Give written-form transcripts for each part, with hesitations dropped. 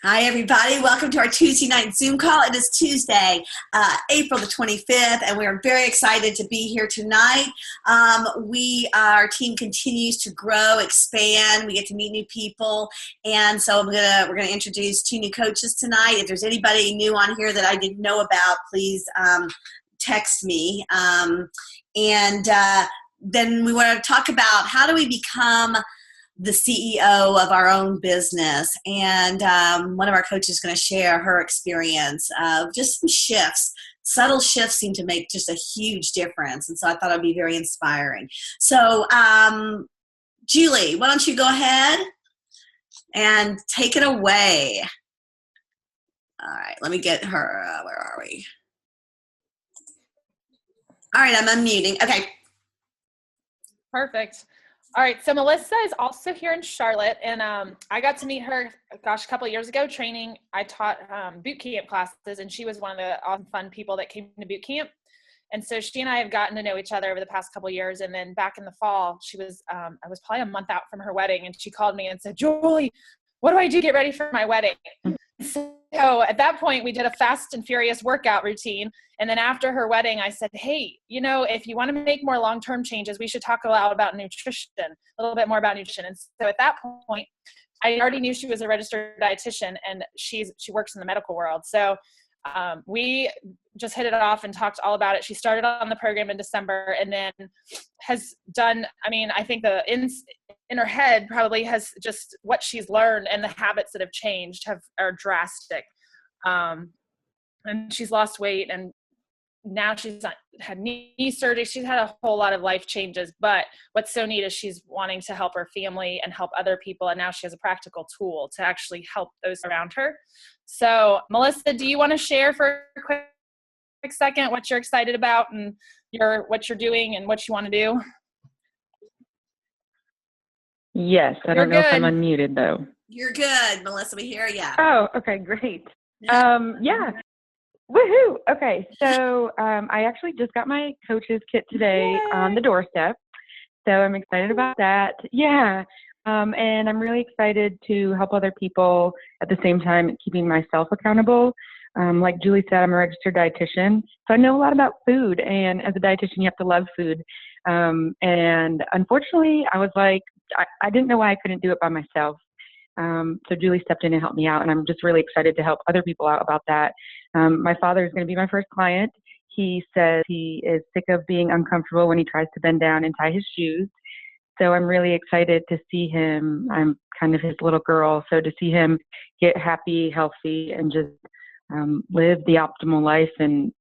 Hi, everybody. Welcome to our Tuesday night Zoom call. It is Tuesday, April the 25th, and we are very excited to be here tonight. Our team continues to grow, expand. We get to meet new people, and so we're gonna introduce two new coaches tonight. If there's anybody new on here that I didn't know about, please text me. Then we want to talk about how do we become the CEO of our own business, and one of our coaches is going to share her experience of just some shifts. Subtle shifts seem to make just a huge difference, and so I thought it would be very inspiring. So Julie, why don't you go ahead and take it away. All right, let me get her. Where are we? All right, I'm unmuting. Okay. Perfect. All right, so Melissa is also here in Charlotte, and I got to meet her, a couple of years ago training. I taught boot camp classes, and she was one of the awesome, fun people that came to boot camp. And so she and I have gotten to know each other over the past couple of years. And then back in the fall, I was probably a month out from her wedding, and she called me and said, "Julie, what do I do to get ready for my wedding?" So at that point, we did a fast and furious workout routine. And then after her wedding, I said, "Hey, if you want to make more long-term changes, we should talk a lot about nutrition, a little bit more about nutrition." And so at that point, I already knew she was a registered dietitian, and she works in the medical world. So we just hit it off and talked all about it. She started on the program in December, and then has done, I think in her head probably has just what she's learned, and the habits that have changed are drastic. And she's lost weight, and now she's had knee surgery. She's had a whole lot of life changes, but what's so neat is she's wanting to help her family and help other people. And now she has a practical tool to actually help those around her. So Melissa, do you want to share for a quick second what you're excited about and what you're doing and what you want to do? Yes, I don't know if I'm unmuted though. You're good, Melissa. We hear you. Oh, okay, great. Yeah. Woohoo! Okay, so I actually just got my coach's kit today on the doorstep, so I'm excited about that. Yeah, and I'm really excited to help other people at the same time keeping myself accountable. Like Julie said, I'm a registered dietitian, so I know a lot about food, and as a dietitian, you have to love food. And unfortunately, I was like, I didn't know why I couldn't do it by myself. So Julie stepped in and helped me out, and I'm just really excited to help other people out about that. My father is going to be my first client. He says he is sick of being uncomfortable when he tries to bend down and tie his shoes. So I'm really excited to see him. I'm kind of his little girl. So to see him get happy, healthy, and just live the optimal life and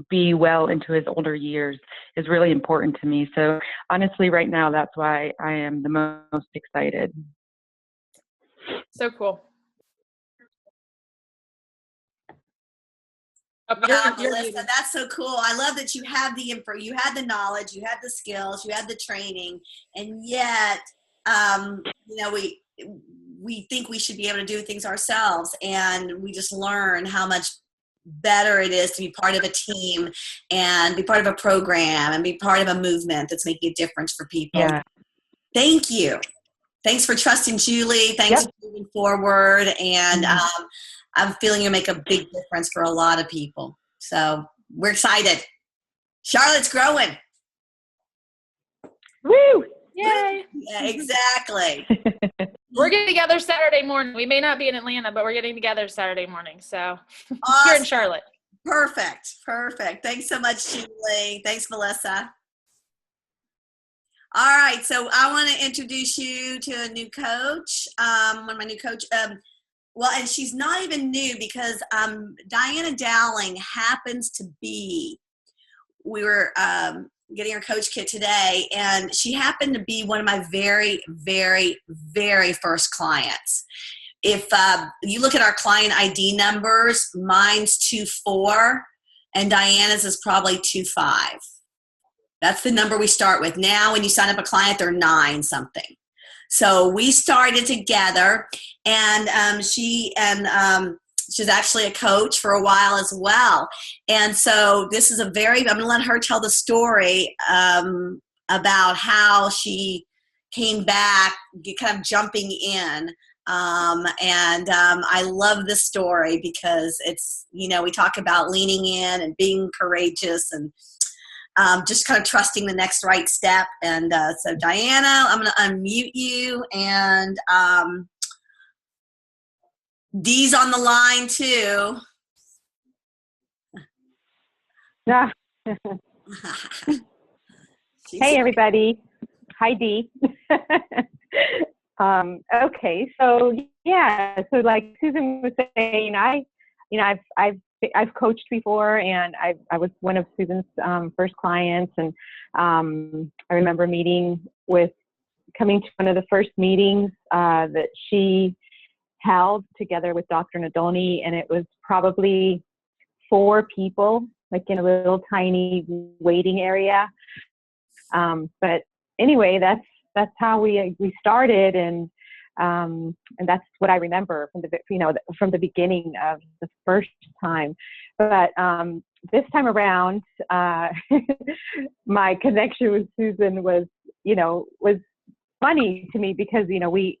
be well into his older years is really important to me. So honestly, right now, that's why I am the most excited. So cool. Melissa, that's so cool. I love that you have the info, you had the knowledge, you had the skills, you had the training, and yet, we think we should be able to do things ourselves, and we just learn how much better it is to be part of a team and be part of a program and be part of a movement that's making a difference for people. Yeah. Thank you. Thanks for trusting Julie. Thanks for moving forward. And I'm feeling you'll make a big difference for a lot of people. So we're excited. Charlotte's growing. Woo! Yay! Yeah, exactly. We're getting together Saturday morning. We may not be in Atlanta, but we're getting together Saturday morning. So Awesome. Here in Charlotte. Perfect. Thanks so much, Julie. Thanks, Melissa. All right, so I want to introduce you to a new coach, one of my new coach. And she's not even new because Diana Dowling happens to be, we were getting her coach kit today, and she happened to be one of my very, very, very first clients. If you look at our client ID numbers, mine's 24, and Diana's is probably 25. That's the number we start with. Now, when you sign up a client, they're 9 something. So we started together, and she's actually a coach for a while as well. And so this is I'm going to let her tell the story about how she came back, kind of jumping in I love this story because it's, we talk about leaning in and being courageous and just kind of trusting the next right step. And so Diana, I'm going to unmute you, and Dee's on the line too. Yeah. Hey, everybody. Hi, Dee. Okay, so yeah, so like Susan was saying, I've coached before, and I was one of Susan's first clients, and I remember coming to one of the first meetings that she held together with Dr. Nadolny, and it was probably 4 people, like in a little tiny waiting area. But anyway, that's how we started, and that's what I remember from the beginning of the first time. But this time around, my connection with Susan was funny to me because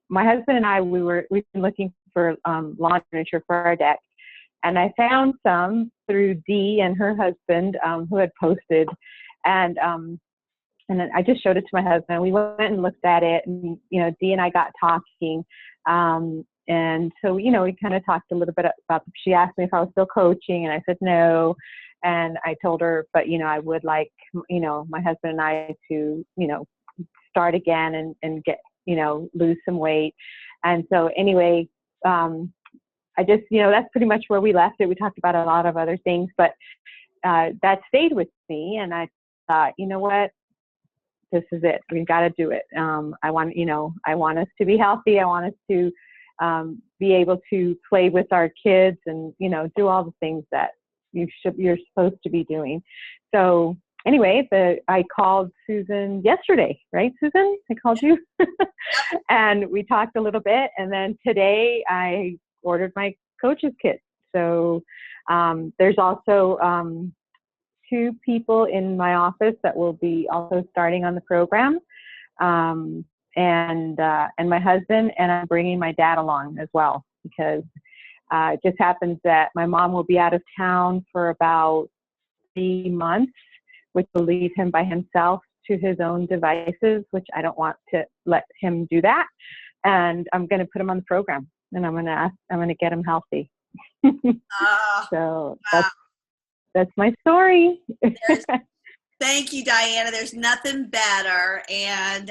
my husband and I we've been looking for lawn furniture for our deck, and I found some through Dee and her husband who had posted, and then I just showed it to my husband. We went and looked at it, and Dee and I got talking, and so we kind of talked a little bit about. She asked me if I was still coaching, and I said no, and I told her, but I would like my husband and I to start again and get lose some weight, and so anyway, I just that's pretty much where we left it. We talked about a lot of other things, but that stayed with me, and I thought, what. This is it. We've got to do it. I want us to be healthy. I want us to be able to play with our kids and, do all the things that you're supposed to be doing. So anyway, I called Susan yesterday, right, Susan? I called you and we talked a little bit. And then today I ordered my coach's kit. So there's also 2 people in my office that will be also starting on the program, and my husband, and I'm bringing my dad along as well, because it just happens that my mom will be out of town for about 3 months, which will leave him by himself to his own devices, which I don't want to let him do that. And I'm going to put him on the program, and I'm going to get him healthy. So that's my story. Thank you, Diana. There's nothing better. And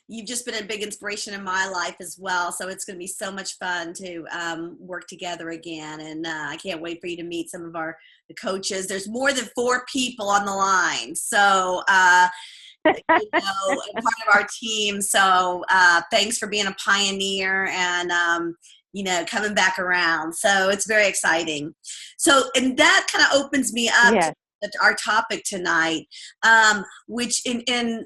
you've just been a big inspiration in my life as well. So it's going to be so much fun to work together again. And I can't wait for you to meet some of the coaches. There's more than 4 people on the line. So, part of our team. So thanks for being a pioneer and, coming back around. So it's very exciting. So, and that kind of opens me up to our topic tonight, which in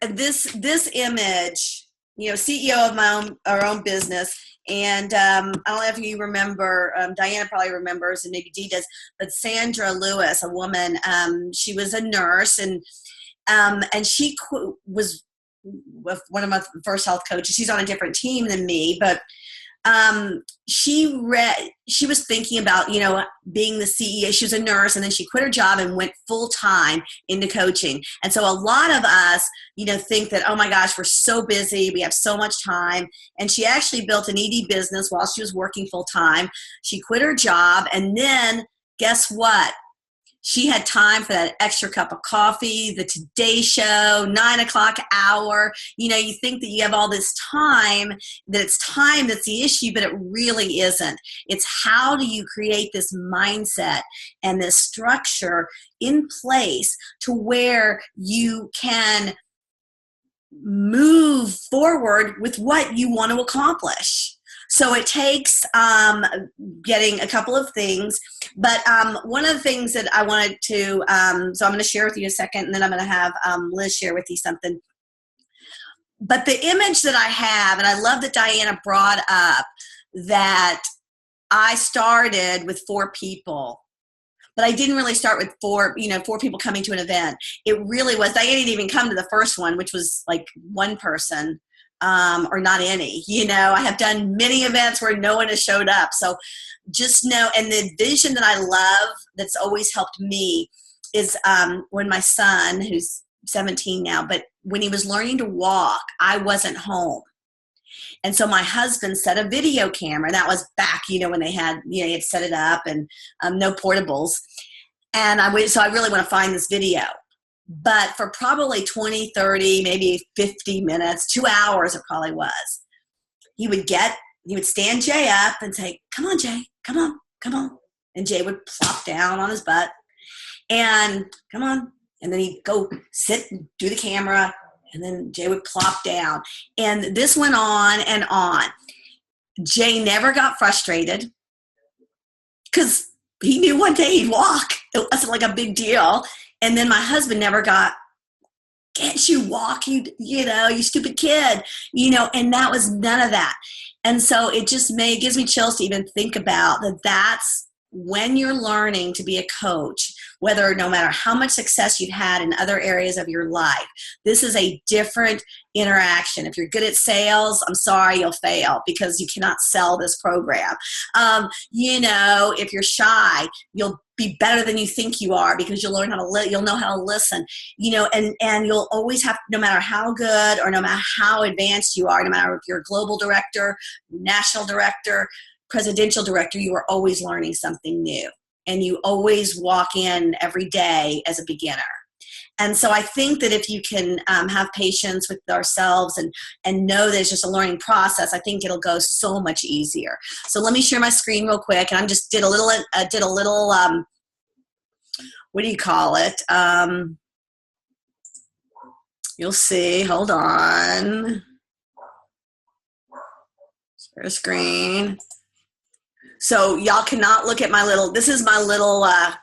this image, CEO of our own business. And I don't know if you remember, Diana probably remembers, and maybe Dee does, but Sandra Lewis, a woman, she was a nurse, and she was one of my first health coaches. She's on a different team than me, but she was thinking about, being the CEO. She was a nurse, and then she quit her job and went full time into coaching. And so a lot of us, think that, oh my gosh, we're so busy. We have so much time. And she actually built an ED business while she was working full time. She quit her job. And then guess what? She had time for that extra cup of coffee, the Today Show, 9 o'clock hour. You think that you have all this time, that it's time that's the issue, but it really isn't. It's how do you create this mindset and this structure in place to where you can move forward with what you want to accomplish. So it takes getting a couple of things, but one of the things that I wanted to, so I'm going to share with you in a second, and then I'm going to have Liz share with you something. But the image that I have, and I love that Diana brought up that I started with 4 people, but I didn't really start with 4 people coming to an event. It really was, Diana didn't even come to the first one, which was like 1 person. or not any. I have done many events where no one has showed up. So just know, and the vision that I love that's always helped me is when my son, who's 17 now, but when he was learning to walk, I wasn't home. And so my husband set a video camera. That was back, when they had, he had set it up and no portables. And so I really want to find this video. But for probably 20, 30, maybe 50 minutes, 2 hours it probably was, he would stand Jay up and say, come on, Jay, come on, come on. And Jay would plop down on his butt and come on. And then he'd go sit and do the camera. And then Jay would plop down. And this went on and on. Jay never got frustrated because he knew one day he'd walk. It wasn't like a big deal. And then my husband never got, can't you walk, you stupid kid, and that was none of that. And so it gives me chills to even think about that. That's when you're learning to be a coach, no matter how much success you've had in other areas of your life, this is a different interaction. If you're good at sales, I'm sorry, you'll fail because you cannot sell this program. If you're shy, you'll be better than you think you are because you'll learn you'll know how to listen, and you'll always have, no matter how good or no matter how advanced you are, no matter if you're a global director, national director, presidential director, you are always learning something new, and you always walk in every day as a beginner. And so I think that if you can have patience with ourselves and know that it's just a learning process, I think it'll go so much easier. So let me share my screen real quick, and I just did a little what do you call it? You'll see. Hold on. Share screen. So y'all cannot look at this is my little, what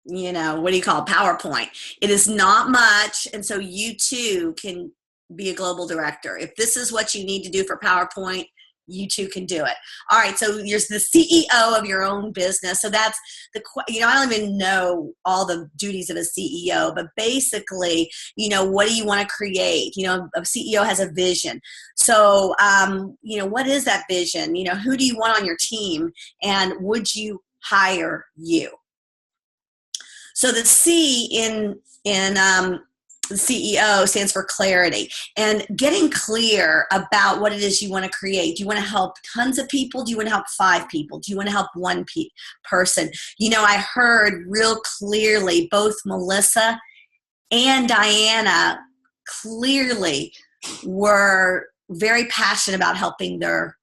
do you call it? PowerPoint. It is not much. And so you too can be a global director. If this is what you need to do for PowerPoint, you too can do it. All right. So you're the CEO of your own business. So that's I don't even know all the duties of a CEO, but basically, what do you want to create? A CEO has a vision. So, what is that vision? Who do you want on your team, and would you hire you? So the C in the CEO stands for clarity, and getting clear about what it is you want to create. Do you want to help tons of people? Do you want to help 5 people? Do you want to help one person? I heard real clearly both Melissa and Diana clearly were very passionate about helping their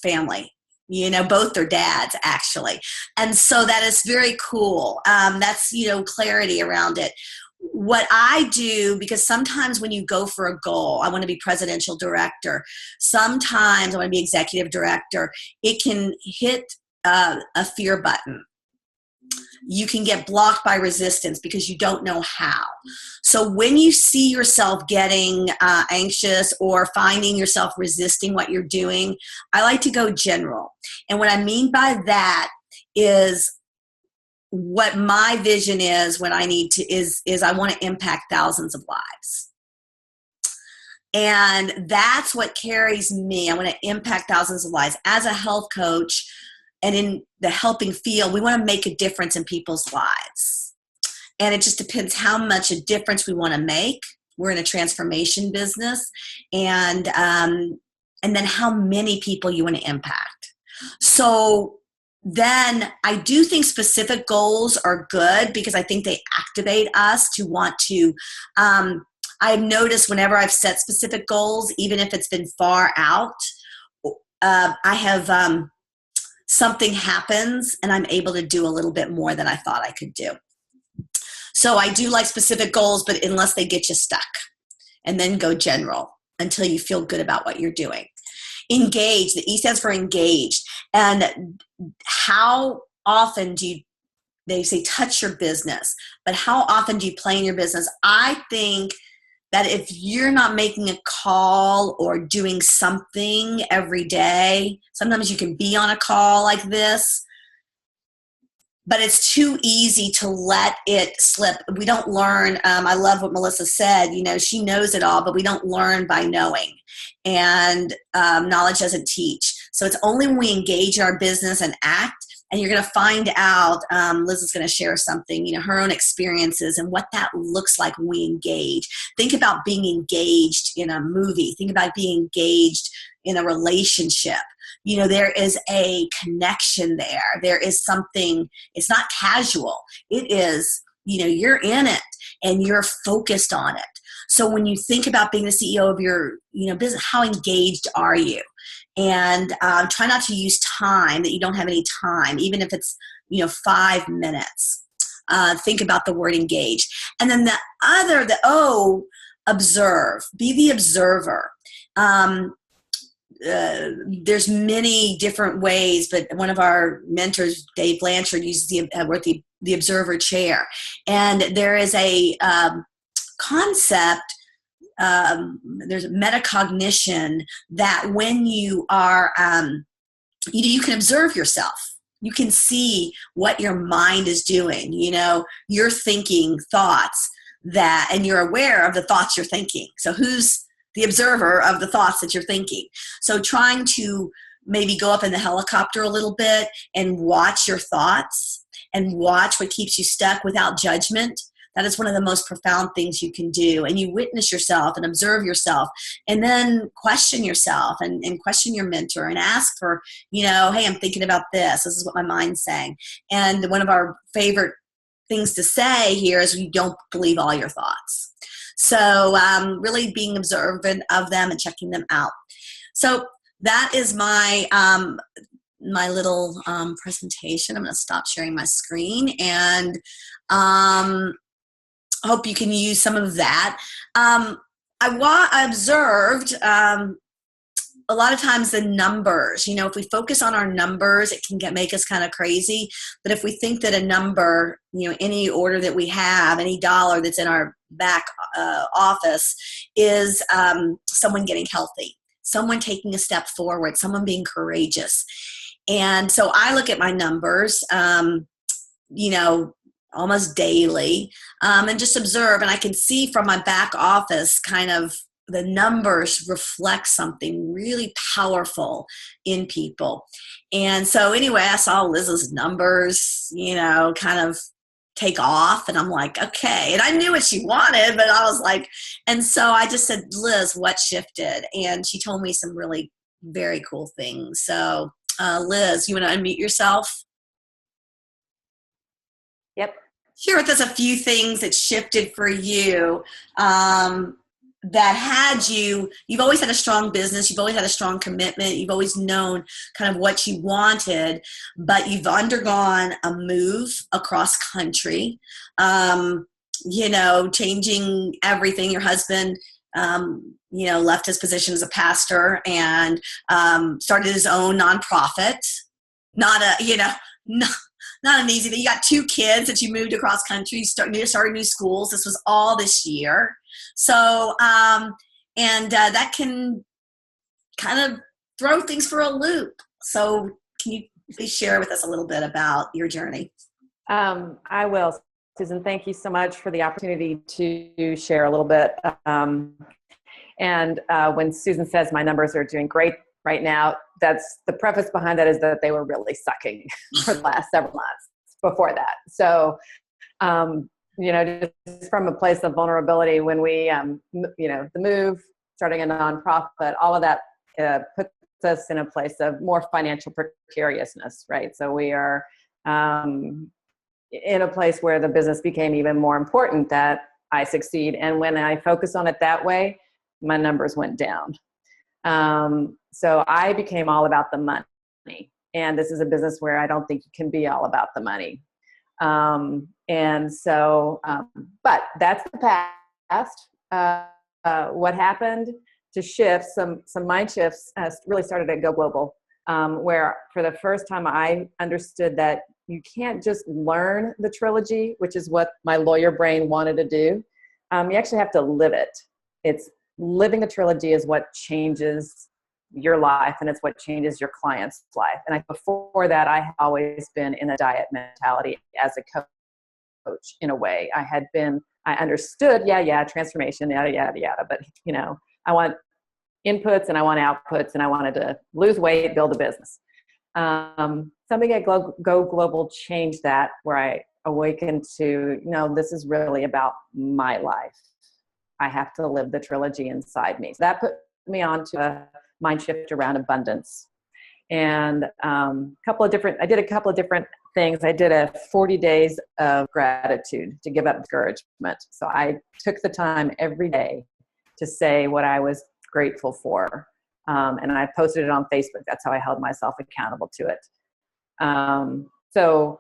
family. Both their dads actually. And so that is very cool. That's, clarity around it. What I do, because sometimes when you go for a goal, I want to be presidential director. Sometimes I want to be executive director. It can hit a fear button. You can get blocked by resistance because you don't know how. So when you see yourself getting anxious or finding yourself resisting what you're doing, I like to go general. And what I mean by that is what my vision is when I need to is I want to impact thousands of lives. And that's what carries me. I want to impact thousands of lives. As a health coach and in the helping field, we want to make a difference in people's lives. And it just depends how much a difference we want to make. We're in a transformation business. And then how many people you want to impact. So then I do think specific goals are good because I think they activate us to want to, I've noticed whenever I've set specific goals, even if it's been far out, I have something happens and I'm able to do a little bit more than I thought I could do. So I do like specific goals, but unless they get you stuck, and then go general until you feel good about what you're doing. Engage, the E stands for engaged. And how often they say touch your business, but how often do you play in your business? I think that if you're not making a call or doing something every day, sometimes you can be on a call like this, but it's too easy to let it slip. We don't learn. I love what Melissa said. She knows it all, but we don't learn by knowing. And knowledge doesn't teach. So it's only when we engage in our business and act. And you're going to find out, Liz is going to share something, her own experiences and what that looks like when we engage. Think about being engaged in a movie. Think about being engaged in a relationship. There is a connection there. There is something, it's not casual. It is, you're in it and you're focused on it. So when you think about being the CEO of your, business, how engaged are you? And try not to use time that you don't have any time, even if it's, 5 minutes. Think about the word engage. And then observe. Be the observer. There's many different ways, but one of our mentors, Dave Blanchard, uses the observer chair. And there is a concept, there's metacognition, that when you are, you can observe yourself. You can see what your mind is doing. You're thinking thoughts and you're aware of the thoughts you're thinking. So who's the observer of the thoughts that you're thinking? So trying to maybe go up in the helicopter a little bit and watch your thoughts and watch what keeps you stuck without judgment. That is one of the most profound things you can do. And you witness yourself and observe yourself, and then question yourself and question your mentor and ask for, hey, I'm thinking about this. This is what my mind's saying. And one of our favorite things to say here is you don't believe all your thoughts. So really being observant of them and checking them out. So that is my my little presentation. I'm going to stop sharing my screen and hope you can use some of that. I observed a lot of times the numbers, if we focus on our numbers, it can make us kind of crazy. But if we think that a number, any order that we have, any dollar that's in our back office is someone getting healthy, someone taking a step forward, someone being courageous. And so I look at my numbers, almost daily, and just observe. And I can see from my back office kind of the numbers reflect something really powerful in people. And so anyway, I saw Liz's numbers, kind of take off. And I'm like, okay. And I knew what she wanted, but I was like, and so I just said, Liz, what shifted? And she told me some really very cool things. So Liz, you want to unmute yourself? Yep. Share with us a few things that shifted for you that had you've always had a strong business, you've always had a strong commitment, you've always known kind of what you wanted, but you've undergone a move across country, changing everything. Your husband, left his position as a pastor and started his own nonprofit. Not an easy thing. You got 2 kids that you moved across country, started new schools. This was all this year. So, that can kind of throw things for a loop. So can you please share with us a little bit about your journey? I will, Susan. Thank you so much for the opportunity to share a little bit. When Susan says my numbers are doing great right now, that's the preface behind that is that they were really sucking for the last several months before that. So, just from a place of vulnerability, when we, the move, starting a nonprofit, all of that puts us in a place of more financial precariousness, right? So we are in a place where the business became even more important that I succeed. And when I focus on it that way, my numbers went down. So I became all about the money. And this is a business where I don't think you can be all about the money. But that's the past. What happened to shift, some mind shifts really started at Go Global, where for the first time I understood that you can't just learn the trilogy, which is what my lawyer brain wanted to do. You actually have to live it. It's living the trilogy is what changes your life, and it's what changes your client's life. And before that, I had always been in a diet mentality as a coach in a way. I understood, transformation, yada, yada, yada. But, I want inputs and I want outputs, and I wanted to lose weight, build a business. Something at Go Global changed that, where I awakened to, this is really about my life. I have to live the trilogy inside me. So that put me on to a mind shift around abundance. And I did a couple of different things. I did a 40 days of gratitude to give up discouragement. So I took the time every day to say what I was grateful for. And I posted it on Facebook. That's how I held myself accountable to it. So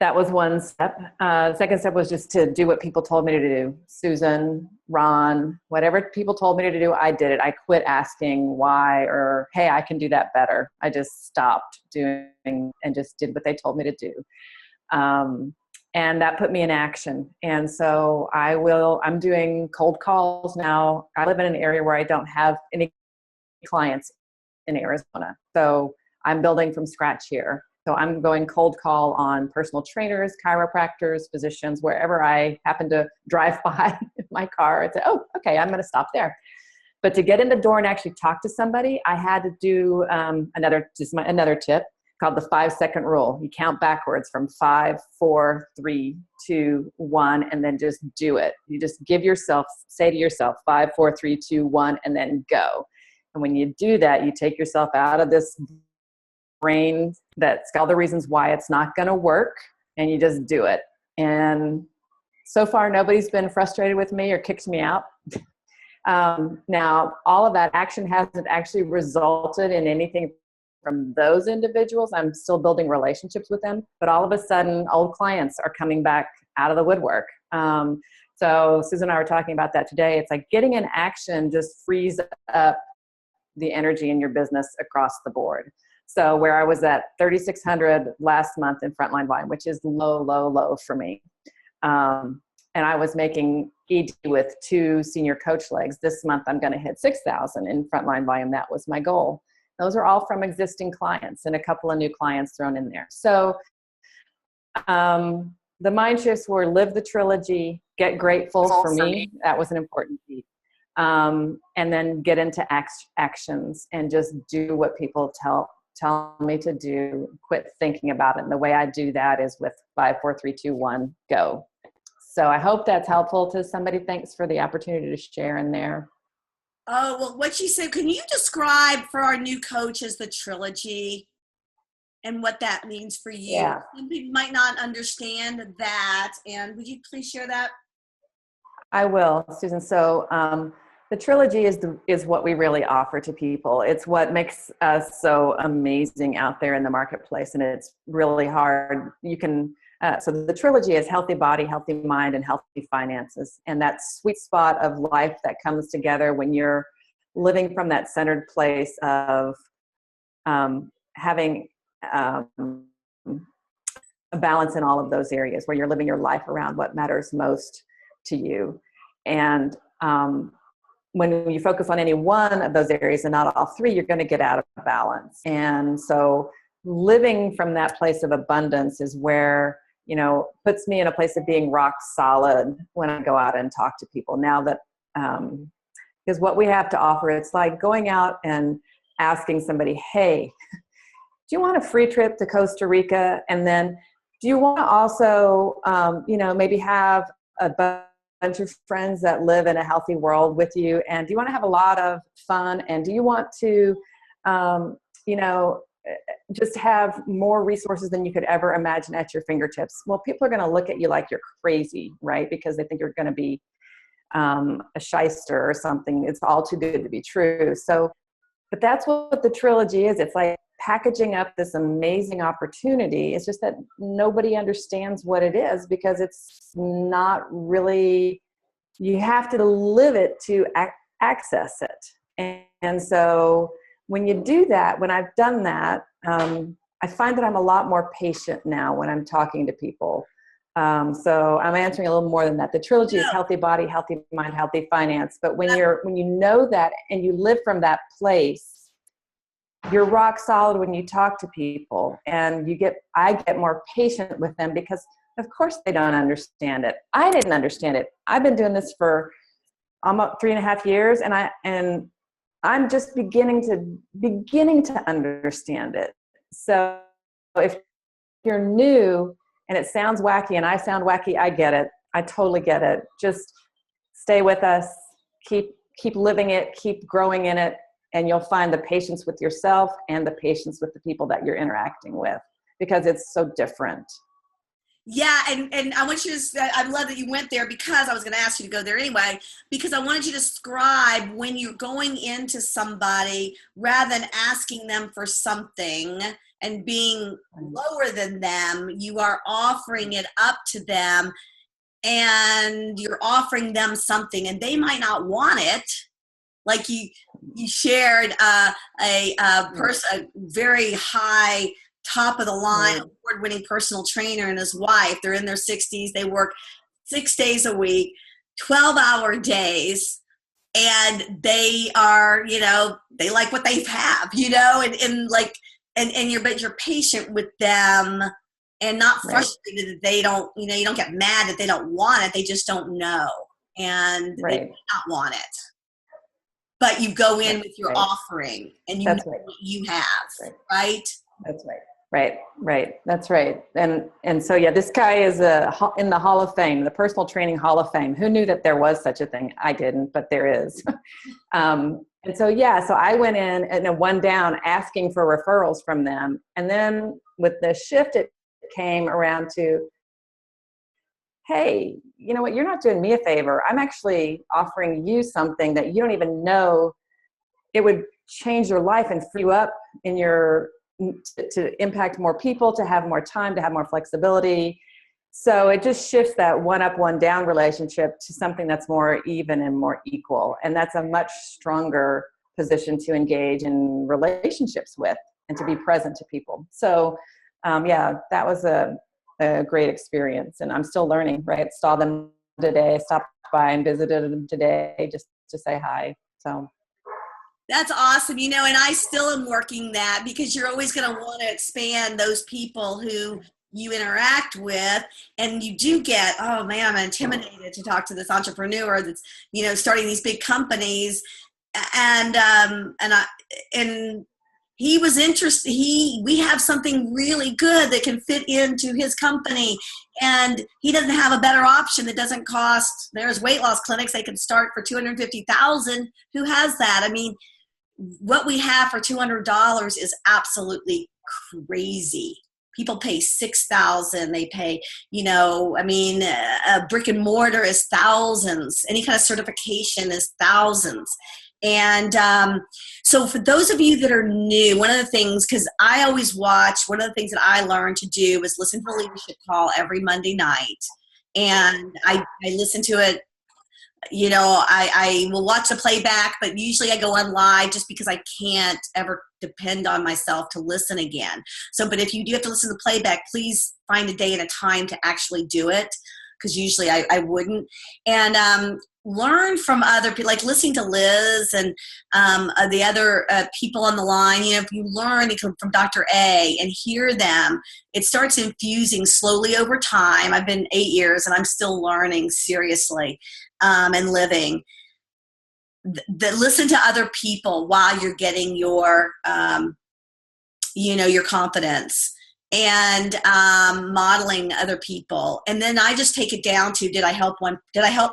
that was one step. The second step was just to do what people told me to do. Susan, Ron, whatever people told me to do, I did it. I quit asking why or, hey, I can do that better. I just stopped doing and just did what they told me to do. And that put me in action. And so I'm doing cold calls now. I live in an area where I don't have any clients in Arizona. So I'm building from scratch here. So I'm going cold call on personal trainers, chiropractors, physicians, wherever I happen to drive by in my car and say, oh, okay, I'm going to stop there. But to get in the door and actually talk to somebody, I had to do another tip called the 5-second rule. You count backwards from 5, 4, 3, 2, 1, and then just do it. You just say to yourself, 5, 4, 3, 2, 1, and then go. And when you do that, you take yourself out of this brain that's got all the reasons why it's not going to work, and you just do it. And so far, nobody's been frustrated with me or kicked me out. Now, all of that action hasn't actually resulted in anything from those individuals. I'm still building relationships with them, but all of a sudden, old clients are coming back out of the woodwork. So Susan and I were talking about that today. It's like getting in action just frees up the energy in your business across the board. So where I was at 3,600 last month in frontline volume, which is low for me. And I was making ED with 2 senior coach legs. This month, I'm going to hit 6,000 in frontline volume. That was my goal. Those are all from existing clients and a couple of new clients thrown in there. So the mind shifts were live the trilogy, get grateful for me. That was an important piece. And then get into actions and just do what people tell me to do, quit thinking about it. And the way I do that is with 5, 4, 3, 2, 1, go. So I hope that's helpful to somebody. Thanks for the opportunity to share in there. Oh, well, what you said, can you describe for our new coaches the trilogy and what that means for you? Yeah. Some people might not understand that. And would you please share that? I will, Susan. So the trilogy is what we really offer to people. It's what makes us so amazing out there in the marketplace, and it's really hard. So the trilogy is healthy body, healthy mind, and healthy finances, and that sweet spot of life that comes together when you're living from that centered place of having a balance in all of those areas, where you're living your life around what matters most to you. And when you focus on any one of those areas and not all 3, you're going to get out of balance. And so living from that place of abundance is where, puts me in a place of being rock solid when I go out and talk to people. Now that, because what we have to offer, it's like going out and asking somebody, hey, do you want a free trip to Costa Rica? And then do you want to also, maybe have a bunch of friends that live in a healthy world with you? And do you want to have a lot of fun? And do you want to, just have more resources than you could ever imagine at your fingertips? Well, people are going to look at you like you're crazy, right? Because they think you're going to be a shyster or something. It's all too good to be true. So, but that's what the trilogy is. It's like packaging up this amazing opportunity. It's just that nobody understands what it is, because it's not really, you have to live it to access it. And so when you do that, when I've done that, I find that I'm a lot more patient now when I'm talking to people. So I'm answering a little more than that. The trilogy is healthy body, healthy mind, healthy finance. But when you know that and you live from that place, you're rock solid when you talk to people, and I get more patient with them because of course they don't understand it. I didn't understand it. I've been doing this for almost 3.5 years, and I'm just beginning to understand it. So if you're new and it sounds wacky and I sound wacky, I get it. I totally get it. Just stay with us, keep living it, keep growing in it, and you'll find the patience with yourself and the patience with the people that you're interacting with, because it's so different. Yeah, and I want you to, I love that you went there, because I was going to ask you to go there anyway, because I wanted you to describe when you're going into somebody, rather than asking them for something and being lower than them, you are offering it up to them, and you're offering them something, and they might not want it. Like you shared a very high, top of the line, award-winning personal trainer and his wife. They're in their 60s. They work 6 days a week, 12-hour days, and they are, they like what they have, but you're patient with them and not frustrated that they don't, you don't get mad that they don't want it. They just don't know, and they do not want it. But you go in with your offering, and you know what you have, right? That's right. Right. That's right. And so, yeah, this guy is in the Hall of Fame, the Personal Training Hall of Fame. Who knew that there was such a thing? I didn't, but there is. And so, so I went in and one down asking for referrals from them. And then with the shift, it came around to, hey, you know what? You're not doing me a favor. I'm actually offering you something that you don't even know. It would change your life and free you up in to impact more people, to have more time, to have more flexibility. So it just shifts that one up, one down relationship to something that's more even and more equal. And that's a much stronger position to engage in relationships with and to be present to people. So that was a great experience, and I'm still learning, right? Saw them today, stopped by and visited them today just to say hi. So that's awesome. And I still am working that, because you're always going to want to expand those people who you interact with. And you do get, oh man, I'm intimidated to talk to this entrepreneur that's, starting these big companies. And he was interested. We have something really good that can fit into his company, and he doesn't have a better option that doesn't cost. There's weight loss clinics they can start for $250,000. Who has that? I mean, what we have for $200 is absolutely crazy. People pay $6,000. They pay, a brick and mortar is thousands. Any kind of certification is thousands. And so for those of you that are new, one of the things, because I always watch, one of the things that I learned to do is listen to a leadership call every Monday night. And I listen to it. I will watch the playback, but usually I go on live just because I can't ever depend on myself to listen again. So, but if you do have to listen to the playback, please find a day and a time to actually do it, because usually I wouldn't. And learn from other people, like listening to Liz and the other people on the line. If you learn from Dr. A and hear them, it starts infusing slowly over time. I've been 8 years and I'm still learning seriously and living. Listen to other people while you're getting your, your confidence, and modeling other people. And then I just take it down to, did I help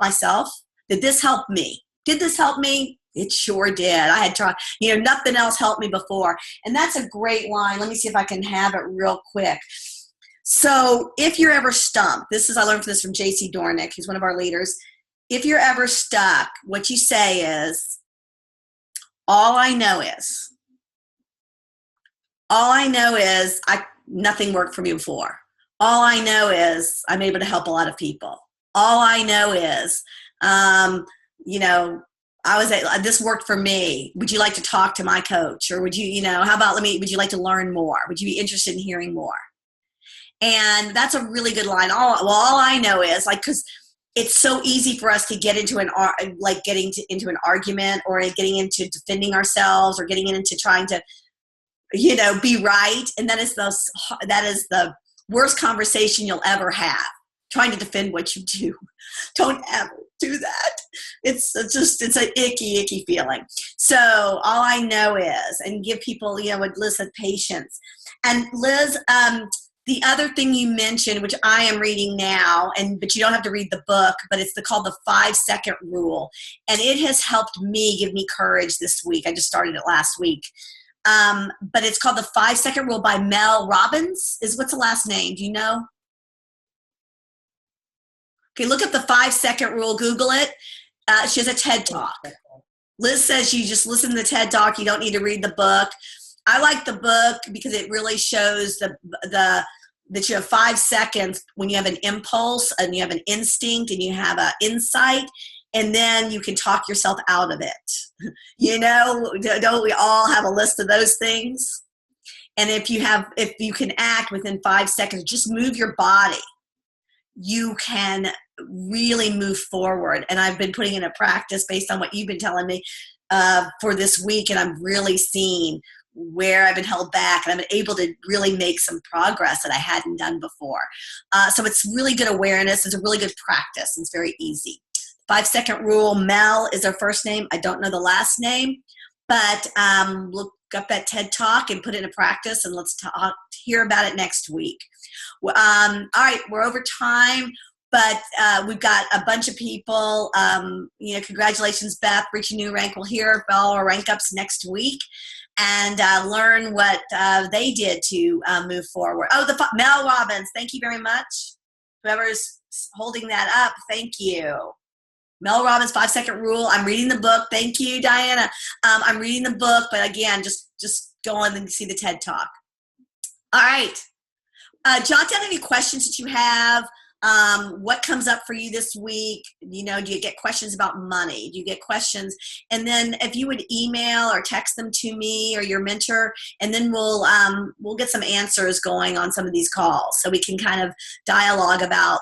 myself? Did this help me? Did this help me? It sure did. I had tried, nothing else helped me before. And that's a great line. Let me see if I can have it real quick. So if you're ever stumped, I learned this from JC Dornick, who's one of our leaders. If you're ever stuck, what you say is, all I know is nothing worked for me before. All I know is I'm able to help a lot of people. All I know is, this worked for me. Would you like to talk to my coach? Or would you, would you like to learn more? Would you be interested in hearing more? And that's a really good line. All I know is, because it's so easy for us to get into into an argument, or getting into defending ourselves, or getting into trying to be right. And that is the worst conversation you'll ever have, trying to defend what you do. Don't ever do that. It's an icky feeling. So all I know is, and give people, with Liz said, patience. And Liz, the other thing you mentioned, which I am reading now, but you don't have to read the book, but it's called the 5-second rule. And it has helped me, give me courage this week. I just started it last week. But it's called the 5-second rule by Mel Robbins. What's the last name? Do you know? Okay, look up the 5-second rule. Google it. She has a TED Talk. Liz says you just listen to the TED Talk. You don't need to read the book. I like the book because it really shows that you have 5 seconds when you have an impulse and you have an instinct and you have an insight, and then you can talk yourself out of it. Don't we all have a list of those things? And if you can act within 5 seconds, just move your body, you can really move forward. And I've been putting in a practice based on what you've been telling me for this week, and I'm really seeing where I've been held back, and I've been able to really make some progress that I hadn't done before. So it's really good awareness. It's a really good practice. It's very easy. 5-second rule. Mel is her first name. I don't know the last name, but look up that TED Talk and put it into practice, and let's hear about it next week. All right, we're over time, but we've got a bunch of people. Congratulations, Beth, reaching new rank. We'll hear about all our rank ups next week and learn what they did to move forward. Oh, Mel Robbins, thank you very much. Whoever's holding that up, thank you. Mel Robbins, 5-second rule. I'm reading the book. Thank you, Diana. I'm reading the book, but again, just go on and see the TED Talk. All right. Jot down any questions that you have. What comes up for you this week? Do you get questions about money? Do you get questions? And then if you would email or text them to me or your mentor, and then we'll get some answers going on some of these calls, so we can kind of dialogue about,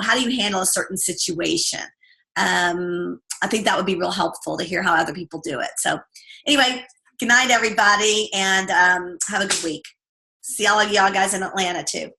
how do you handle a certain situation? I think that would be real helpful to hear how other people do it. So anyway, good night, everybody, and have a good week. See all of y'all guys in Atlanta too.